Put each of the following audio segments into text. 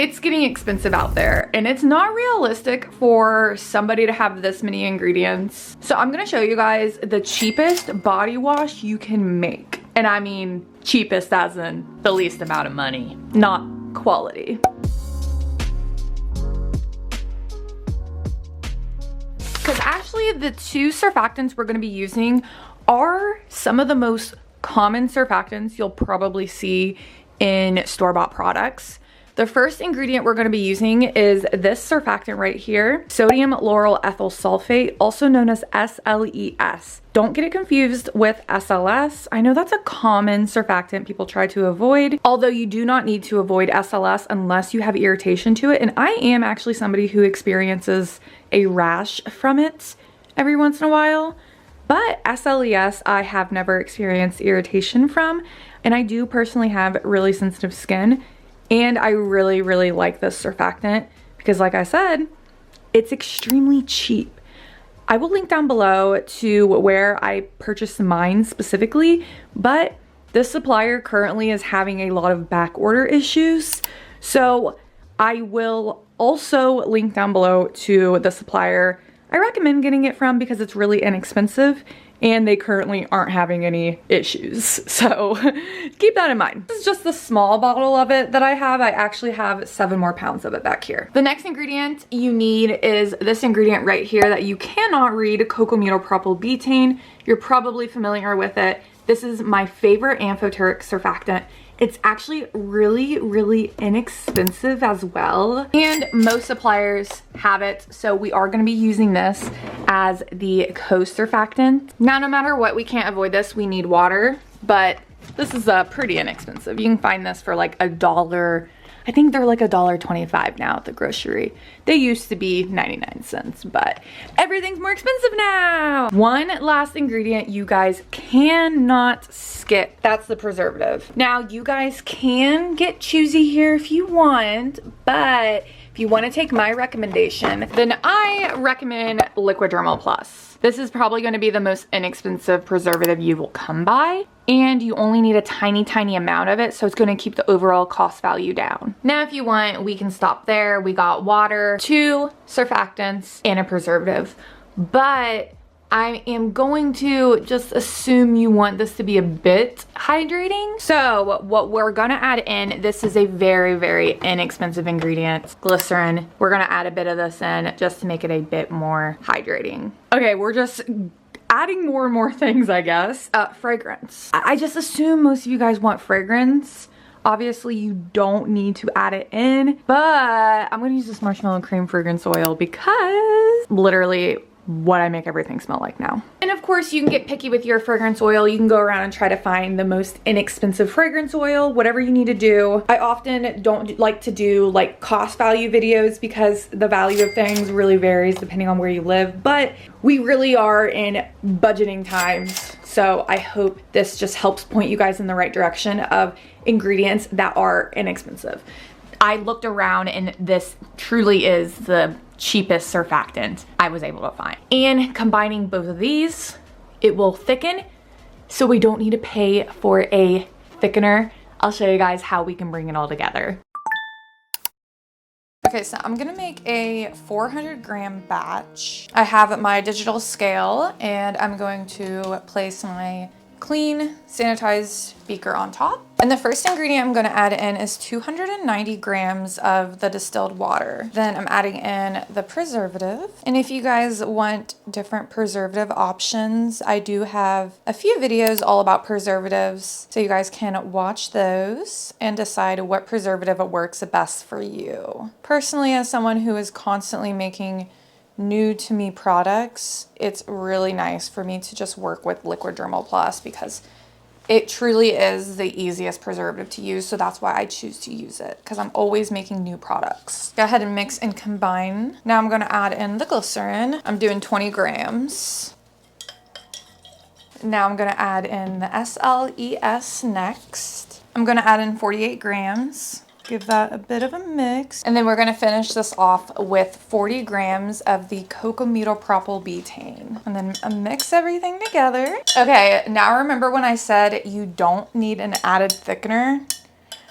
It's getting expensive out there and it's not realistic for somebody to have this many ingredients. So I'm gonna show you guys the cheapest body wash you can make. And I mean cheapest as in the least amount of money, not quality. Because actually the two surfactants we're gonna be using are some of the most common surfactants you'll probably see in store-bought products. The first ingredient we're going to be using is this surfactant right here, sodium lauryl ethyl sulfate, also known as SLES. Don't get it confused with SLS. I know that's a common surfactant people try to avoid, although you do not need to avoid SLS unless you have irritation to it. And I am actually somebody who experiences a rash from it every once in a while. But SLES, I have never experienced irritation from, and I do personally have really sensitive skin, and I really, really like this surfactant because, like I said, it's extremely cheap. I will link down below to where I purchased mine specifically, but this supplier currently is having a lot of back order issues, so I will also link down below to the supplier I recommend getting it from because it's really inexpensive and they currently aren't having any issues. So keep that in mind. This is just the small bottle of it that I have. I actually have 7 more pounds of it back here. The next ingredient you need is this ingredient right here that you cannot read, cocamidopropylbutane. You're probably familiar with it. This is my favorite amphoteric surfactant. It's actually really, really inexpensive as well. And most suppliers have it. So we are gonna be using this as the co-surfactant. Now, no matter what, we can't avoid this. We need water, but this is pretty inexpensive. You can find this for like $1. I think they're like $1.25 now at the grocery. They used to be 99 cents, but everything's more expensive now. One last ingredient you guys cannot skip. That's the preservative. Now, you guys can get choosy here if you want, but if you want to take my recommendation, then I recommend Liquidermal Plus. This is probably going to be the most inexpensive preservative you will come by, and you only need a tiny, tiny amount of it, so it's going to keep the overall cost value down. Now, if you want, we can stop there. We got water, 2 surfactants, and a preservative, but I am going to just assume you want this to be a bit hydrating. So what we're gonna add in, this is a very, very inexpensive ingredient, glycerin. We're gonna add a bit of this in just to make it a bit more hydrating. Okay, we're just adding more and more things, I guess. Fragrance. I just assume most of you guys want fragrance. Obviously, you don't need to add it in, but I'm gonna use this marshmallow cream fragrance oil because literally what I make everything smell like now. And of course, you can get picky with your fragrance oil. You can go around and try to find the most inexpensive fragrance oil, whatever you need to do. I often don't like to do like cost value videos because the value of things really varies depending on where you live, but we really are in budgeting times. So I hope this just helps point you guys in the right direction of ingredients that are inexpensive. I looked around and this truly is the cheapest surfactant I was able to find. And combining both of these, it will thicken, so we don't need to pay for a thickener. I'll show you guys how we can bring it all together. Okay, so I'm gonna make a 400-gram batch. I have my digital scale and I'm going to place my clean sanitized beaker on top. And the first ingredient I'm going to add in is 290 grams of the distilled water. Then I'm adding in the preservative. And if you guys want different preservative options, I do have a few videos all about preservatives, so you guys can watch those and decide what preservative works best for you. Personally, as someone who is constantly making new to me products, it's really nice for me to just work with Liquidermal Plus because it truly is the easiest preservative to use. So that's why I choose to use it, because I'm always making new products. Go ahead and mix and combine. Now I'm going to add in the glycerin. I'm doing 20 grams. Now I'm going to add in the SLES next. I'm going to add in 48 grams. Give that a bit of a mix. And then we're gonna finish this off with 40 grams of the cocamidopropylbutane. And then mix everything together. Okay, now remember when I said you don't need an added thickener?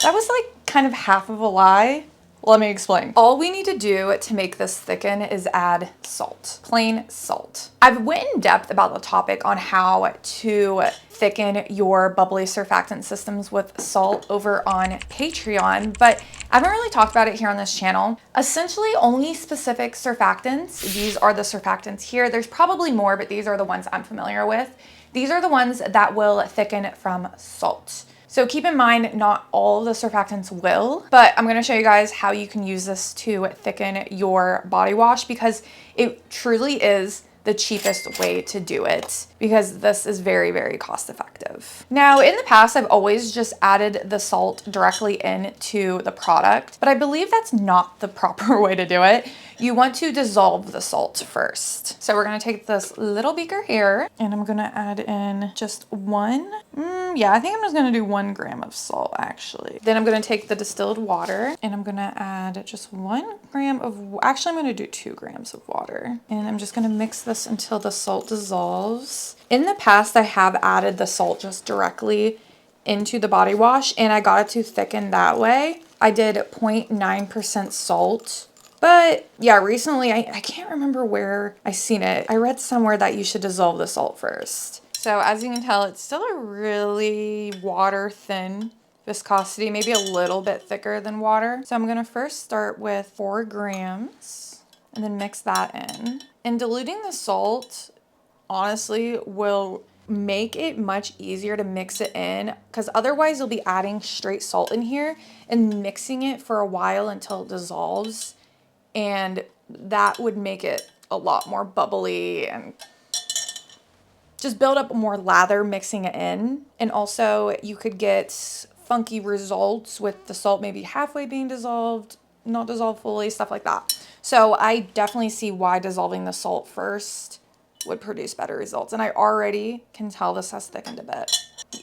That was like kind of half of a lie. Let me explain. All we need to do to make this thicken is add salt, plain salt. I've went in depth about the topic on how to thicken your bubbly surfactant systems with salt over on Patreon, but I haven't really talked about it here on this channel. Essentially, only specific surfactants, these are the surfactants here. There's probably more, but these are the ones I'm familiar with. These are the ones that will thicken from salt. So keep in mind, not all the surfactants will, but I'm gonna show you guys how you can use this to thicken your body wash because it truly is the cheapest way to do it because this is very, very cost effective. Now, in the past, I've always just added the salt directly into the product, but I believe that's not the proper way to do it. You want to dissolve the salt first. So we're gonna take this little beaker here and I'm gonna add in just yeah, I think I'm just gonna do 1 gram of salt actually. Then I'm gonna take the distilled water and I'm gonna add just 1 gram of, actually I'm gonna do 2 grams of water. And I'm just gonna mix this until the salt dissolves. In the past, I have added the salt just directly into the body wash and I got it to thicken that way. I did 0.9% salt. But yeah, recently, I can't remember where I seen it. I read somewhere that you should dissolve the salt first. So as you can tell, it's still a really water thin viscosity, maybe a little bit thicker than water. So I'm gonna first start with 4 grams and then mix that in. And diluting the salt, honestly, will make it much easier to mix it in because otherwise you'll be adding straight salt in here and mixing it for a while until it dissolves. And that would make it a lot more bubbly and just build up more lather mixing it in. And also you could get funky results with the salt maybe halfway being dissolved, not dissolved fully, stuff like that. So I definitely see why dissolving the salt first would produce better results. And I already can tell this has thickened a bit.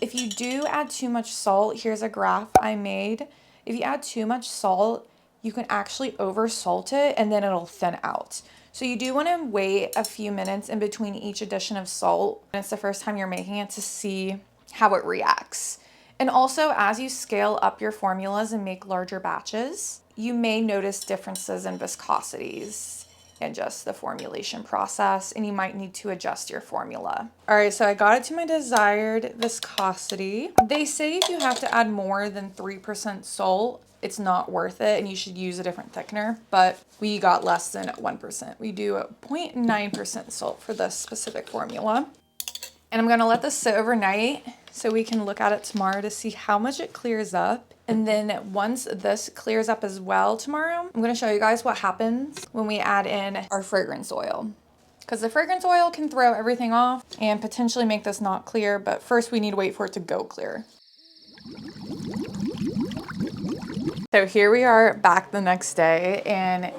If you do add too much salt, here's a graph I made. If you add too much salt, you can actually over salt it and then it'll thin out. So you do want to wait a few minutes in between each addition of salt when it's the first time you're making it to see how it reacts. And also as you scale up your formulas and make larger batches, you may notice differences in viscosities and just the formulation process, and you might need to adjust your formula. All right, so I got it to my desired viscosity. They say if you have to add more than 3% salt, it's not worth it and you should use a different thickener, but we got less than 1%. We do a 0.9% salt for this specific formula. And I'm gonna let this sit overnight so we can look at it tomorrow to see how much it clears up. And then once this clears up as well tomorrow, I'm gonna show you guys what happens when we add in our fragrance oil. Because the fragrance oil can throw everything off and potentially make this not clear, but first we need to wait for it to go clear. So here we are back the next day and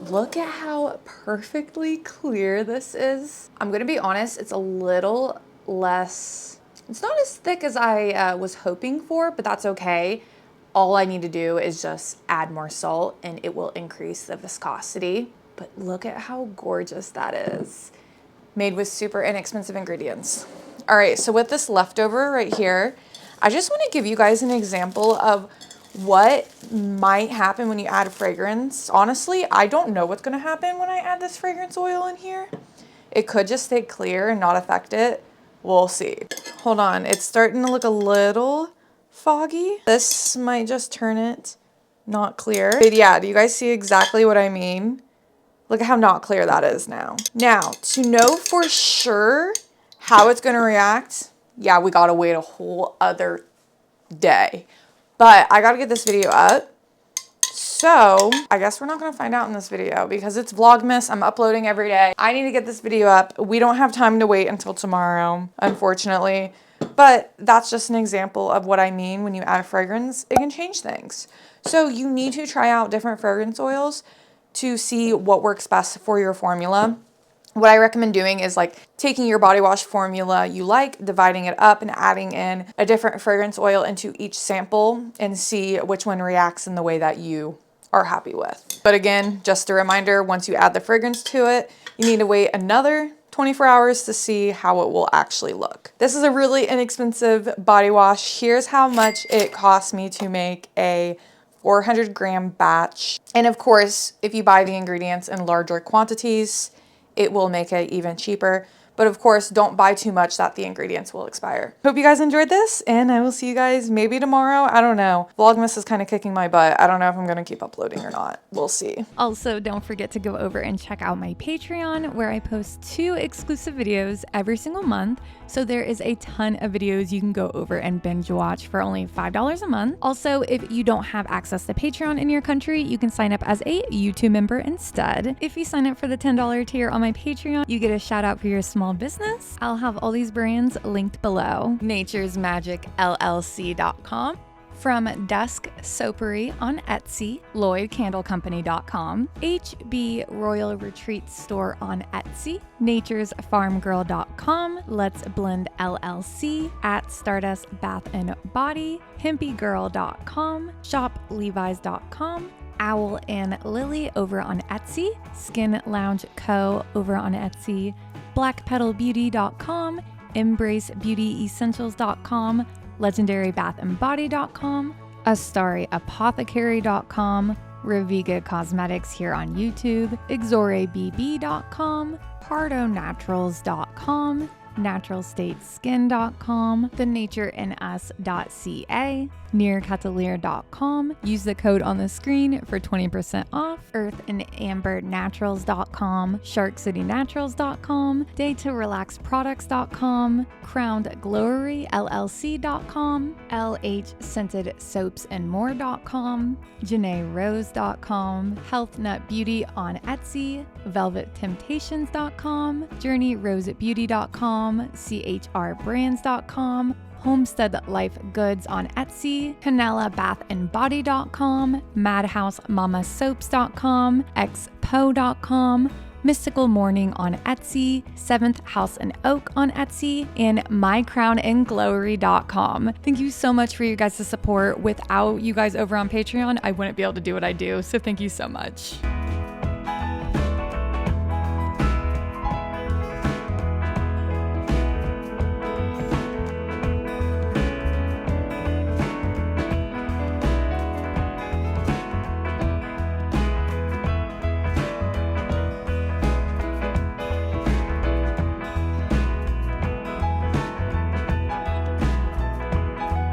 look at how perfectly clear this is. I'm gonna be honest, it's a little less, it's not as thick as I was hoping for, but that's okay. All I need to do is just add more salt and it will increase the viscosity. But look at how gorgeous that is. Made with super inexpensive ingredients. All right, so with this leftover right here, I just wanna give you guys an example of what might happen when you add a fragrance. Honestly, I don't know what's gonna happen when I add this fragrance oil in here. It could just stay clear and not affect it. We'll see. Hold on, it's starting to look a little foggy. This might just turn it not clear. But yeah, do you guys see exactly what I mean? Look at how not clear that is now. Now, to know for sure how it's gonna react, yeah, we gotta wait a whole other day. But I gotta get this video up. So I guess we're not gonna find out in this video because it's Vlogmas. I'm uploading every day. I need to get this video up. We don't have time to wait until tomorrow, unfortunately. But that's just an example of what I mean when you add a fragrance. It can change things. So you need to try out different fragrance oils to see what works best for your formula. What I recommend doing is like taking your body wash formula you like, dividing it up and adding in a different fragrance oil into each sample and see which one reacts in the way that you are happy with. But again, just a reminder, once you add the fragrance to it, you need to wait another 24 hours to see how it will actually look. This is a really inexpensive body wash. Here's how much it cost me to make a 400 gram batch. And of course, if you buy the ingredients in larger quantities, it will make it even cheaper. But of course, don't buy too much that the ingredients will expire. Hope you guys enjoyed this, and I will see you guys maybe tomorrow. I don't know. Vlogmas is kind of kicking my butt. I don't know if I'm gonna keep uploading or not. We'll see. Also, don't forget to go over and check out my Patreon, where I post 2 exclusive videos every single month. So there is a ton of videos you can go over and binge watch for only $5 a month. Also, if you don't have access to Patreon in your country, you can sign up as a YouTube member instead. If you sign up for the $10 tier on my Patreon, you get a shout out for your small business. I'll have all these brands linked below. naturesmagicllc.com, From Dusk Soapery on Etsy, LloydCandleCompany.com, HB Royal Retreat Store on Etsy, naturesfarmgirl.com, Let's Blend LLC, at Stardust Bath and Body, himpygirl.com, shoplevis.com, Owl and Lily over on Etsy, Skin Lounge Co. over on Etsy, blackpetalbeauty.com, embracebeautyessentials.com, legendarybathandbody.com, astariapothecary.com, Reviga Cosmetics here on YouTube, exorebb.com, pardonaturals.com, naturalstateskin.com, thenatureins.ca, nearcatalier.com. Use the code on the screen for 20% off. earthandambernaturals.com, sharkcitynaturals.com, daytorelaxproducts.com, crownedgloryllc.com, lhscentedsoapsandmore.com, janaerose.com, healthnutbeauty on Etsy, velvettemptations.com, journeyrosebeauty.com, chrbrands.com, Homestead Life Goods on Etsy, CanelaBathandBody.com, MadhouseMamaSoaps.com, expo.com, Mystical Morning on Etsy, 7th House and Oak on Etsy, and mycrownandglory.com. Thank you so much for you guys' support. Without you guys over on Patreon, I wouldn't be able to do what I do, so thank you so much.